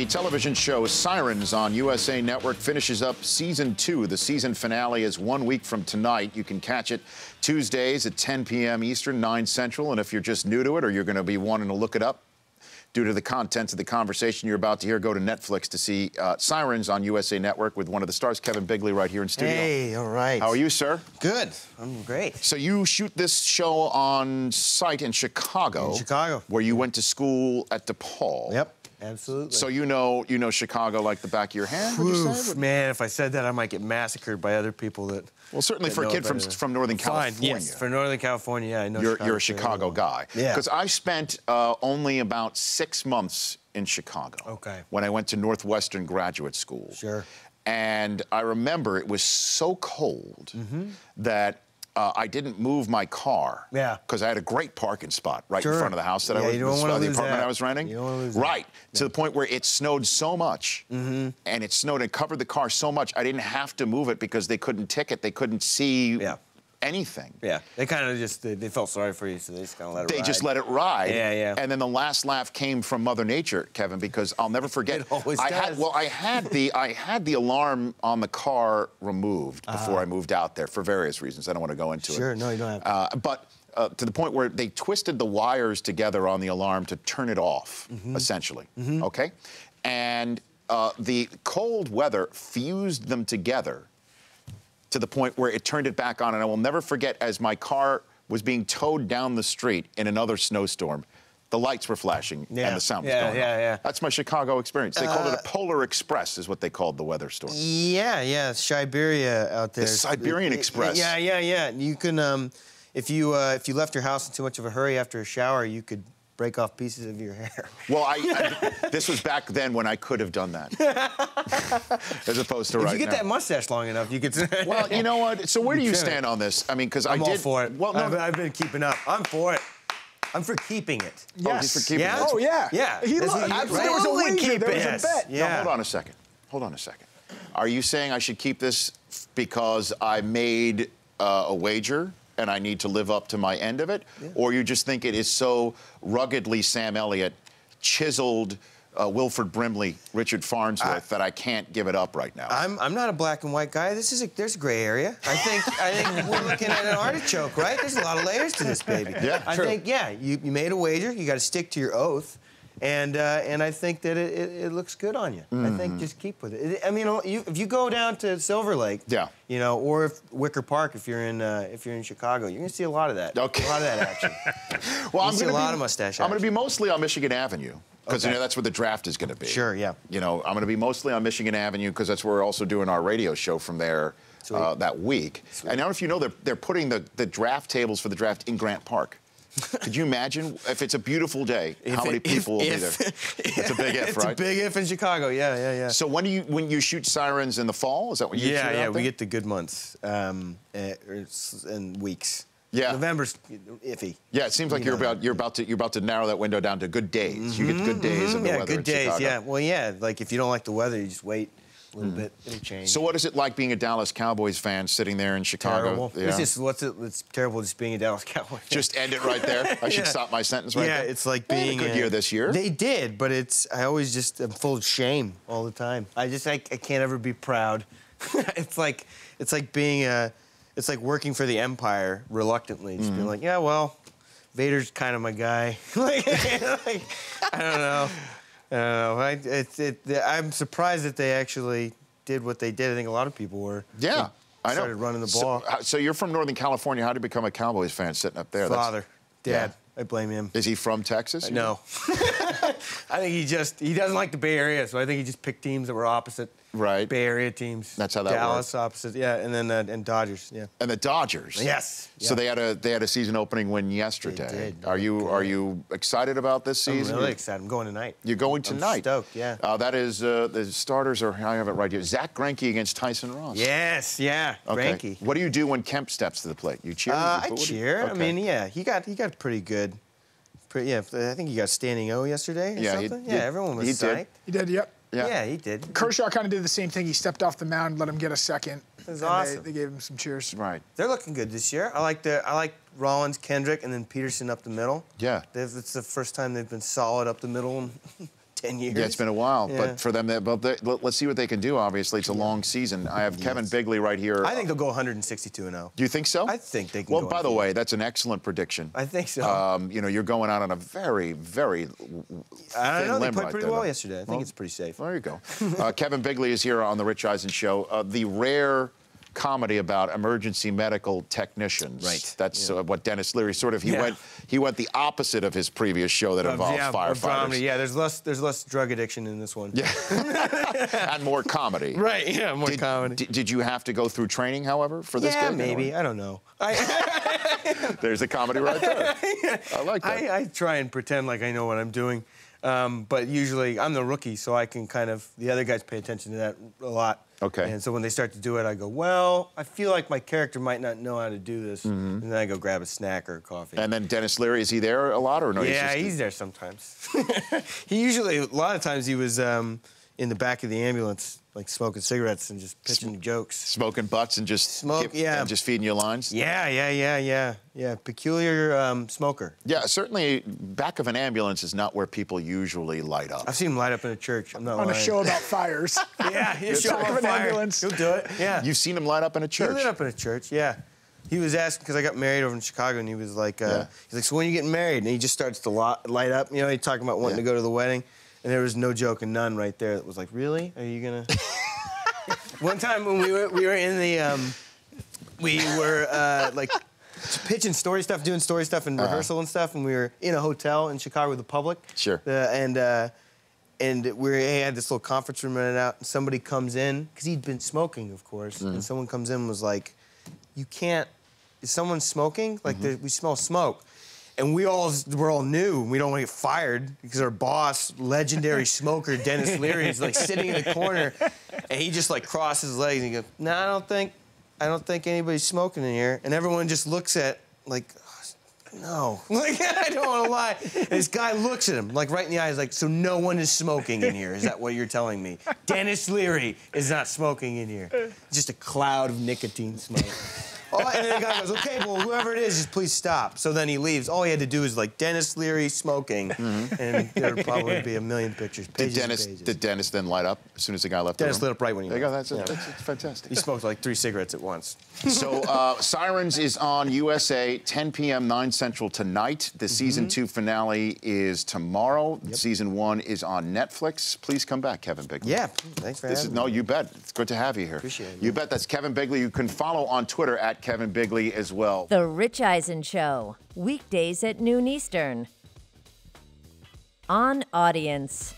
The television show Sirens on USA Network finishes up season 2. The season finale is 1 week from tonight. You can catch it Tuesdays at 10 p.m. Eastern, 9 Central. And if you're just new to it or you're going to be wanting to look it up due to the contents of the conversation you're about to hear, go to Netflix to see Sirens on USA Network with one of the stars, Kevin Bigley, right here in studio. Hey, all right. How are you, sir? Good. I'm great. So you shoot this show on site in Chicago. In Chicago. Where you went to school at DePaul. Yep. Absolutely. So you know Chicago like the back of your hand, would you say? Man, if I said that, I might get massacred by other people that. Well, certainly for a kid from Northern California. Yes, for Northern California, yeah, I know. You're a Chicago guy. Yeah. Because I spent only about 6 months in Chicago. Okay. When I went to Northwestern Graduate School. Sure. And I remember it was so cold that I didn't move my car. Yeah. Because I had a great parking spot right in front of the house that I was, the apartment I was renting. You don't want to lose right. To the point where it snowed so much, and it snowed and covered the car so much, I didn't have to move it because they couldn't ticket. They couldn't see anything. Yeah. They kind of just, they felt sorry for you, so they just kind of let it ride. They just let it ride. Yeah, yeah. And then the last laugh came from Mother Nature, Kevin, because I'll never forget. It always does. I had the alarm on the car removed before I moved out there for various reasons. I don't want to go into it. Sure, no, you don't have to. But to the point where they twisted the wires together on the alarm to turn it off, essentially. Okay? And the cold weather fused them together to the point where it turned it back on. And I will never forget, as my car was being towed down the street in another snowstorm, the lights were flashing and the sound was going on. Yeah. That's my Chicago experience. They called it a Polar Express, is what they called the weather storm. Yeah, Siberia out there. The Siberian Express. Yeah. You can, if you left your house in too much of a hurry after a shower, you could break off pieces of your hair. Well, this was back then when I could have done that, as opposed to right now. If you get that mustache long enough, you could. Well, you know what? So where do you stand on this? I mean, because I'm all for it. Well, no, I've been keeping up. I'm for it. I'm for keeping it. Yes. Oh, he's for keeping it. Oh, yeah. Yeah. There was a wager. There was a bet. Yeah. Now, hold on a second. Are you saying I should keep this because I made a wager and I need to live up to my end of it? Yeah. Or you just think it is so ruggedly Sam Elliott, chiseled Wilford Brimley, Richard Farnsworth, that I can't give it up right now? I'm not a black and white guy. There's a gray area. I think we're looking at an artichoke, right? There's a lot of layers to this baby. Yeah, I think, you made a wager. You got to stick to your oath. And I think that it looks good on you. I think just keep with it. I mean, if you go down to Silver Lake, or Wicker Park, if you're in Chicago, you're gonna see a lot of that. Okay. A lot of that action. Well, I'm gonna see a lot of mustache action. I'm gonna be mostly on Michigan Avenue because that's where the draft is gonna be. Sure, yeah. I'm gonna be mostly on Michigan Avenue because that's where we're also doing our radio show from there that week. Sweet. And I don't know if you know they're putting the draft tables for the draft in Grant Park. Could you imagine if it's a beautiful day, how many people will be there? It's a big if, right? It's a big if in Chicago, yeah. So when you shoot Sirens in the fall? Is that when you shoot out there? We get the good months and weeks. Yeah. November's iffy. Yeah, it seems like you're about to narrow that window down to good days. You get good days of the weather in Chicago. Good days, yeah. Well, like if you don't like the weather, you just wait a little bit, it'll change. So what is it like being a Dallas Cowboys fan sitting there in Chicago? Terrible. Yeah. It's terrible just being a Dallas Cowboys fan. Just end it right there? I should stop my sentence right there? Yeah, it's like being a good year this year. They did, but I'm full of shame all the time. I can't ever be proud. It's like being it's like working for the Empire reluctantly. Just being like, yeah, well, Vader's kind of my guy. I don't know. I'm surprised that they actually did what they did. I think a lot of people were. Yeah, I know. Started running the ball. So you're from Northern California. How did you become a Cowboys fan sitting up there? Father, Dad. I blame him. Is he from Texas? No. I think he doesn't like the Bay Area, so I think he just picked teams that were opposite. Right. Bay Area teams. That's how that Dallas works. opposite, yeah, and then and Dodgers, yeah. And the Dodgers. Yes. So they had a season opening win yesterday. They did. Are you excited about this season? I'm really excited. I'm going tonight. You're going tonight. I'm stoked, yeah. That is the starters are. I have it right here. Zach Greinke against Tyson Ross. Yes, yeah. Okay. Greinke. What do you do when Kemp steps to the plate? You cheer? I cheer. Okay. I mean, yeah, he got pretty good. I think he got standing O yesterday or something. Everyone was psyched. He did, yep. Yeah, he did. Kershaw kind of did the same thing. He stepped off the mound, let him get a second. It was awesome. They gave him some cheers. Right. They're looking good this year. I like Rollins, Kendrick, and then Peterson up the middle. Yeah. It's the first time they've been solid up the middle in 10 years. Yeah, it's been a while. Yeah. But for them, let's see what they can do, obviously. It's a long season. I have Kevin Bigley right here. I think they'll go 162-0. Do you think so? I think they can Well, go by the way, that's an excellent prediction. I think so. You know, you're going out on a very, very I don't know. They limb played right pretty there, well though. yesterday. I think it's pretty safe. There you go. Kevin Bigley is here on the Rich Eisen Show. The rare comedy about emergency medical technicians. Right. That's what Dennis Leary sort of he went the opposite of his previous show that involved firefighters. Yeah, there's less drug addiction in this one. Yeah. And more comedy. Right. Yeah, more comedy. Did you have to go through training, however, for this Yeah, game? maybe. I don't know. There's a comedy right there. I like that. I try and pretend like I know what I'm doing. But usually I'm the rookie, so I can the other guys pay attention to that a lot. Okay. And so when they start to do it, I go, well, I feel like my character might not know how to do this. And then I go grab a snack or a coffee. And then Dennis Leary, is he there a lot or no? Yeah, he's there sometimes. A lot of times he was in the back of the ambulance, like smoking cigarettes and just pitching jokes. Smoking butts and just yeah. and just feeding you lines? Yeah. Peculiar smoker. Yeah, certainly back of an ambulance is not where people usually light up. I've seen him light up in a church. I'm not On lying. a show about fires. Yeah, he'll show Back up of an on fire. ambulance. He'll do it. Yeah. You've seen him light up in a church? He lit up in a church, yeah. He was asking, because I got married over in Chicago, and he was like, he's like, so when are you getting married? And he just starts to light up. You know, he's talking about wanting to go to the wedding. And there was no joke and none right there that was like, really? Are you going to... One time when we were in the... we were, like, pitching story stuff, doing story stuff and rehearsal and stuff, and we were in a hotel in Chicago with the public. Sure. And we had this little conference room rented out, and somebody comes in, because he'd been smoking, of course, and someone comes in and was like, you can't, is someone smoking? Like, we smell smoke. And we're all new, and we don't want to get fired, because our boss, legendary smoker, Dennis Leary, is like sitting in the corner, and he just like crosses his legs and he goes, no, I don't think anybody's smoking in here. And everyone just looks at, like, no. Like, I don't want to lie. And this guy looks at him, like, right in the eyes, like, so no one is smoking in here. Is that what you're telling me? Dennis Leary is not smoking in here. Just a cloud of nicotine smoke. And then the guy goes, okay, well, whoever it is, just please stop. So then he leaves. All he had to do is, like, Dennis Leary smoking, and there would probably be a million pictures, Did Dennis then light up as soon as the guy left Dennis the room? lit up right when he There you left. go. That's fantastic. He smoked like 3 cigarettes at once. So Sirens is on USA, 10 p.m., 9 Central tonight. The Season 2 finale is tomorrow. Season 1 is on Netflix. Please come back, Kevin Bigley. Yeah, thanks for having me. No, you bet. It's good to have you here. Appreciate it. You bet. That's Kevin Bigley. You can follow on Twitter at Kevin Bigley as well. The Rich Eisen Show, weekdays at noon Eastern. On Audience.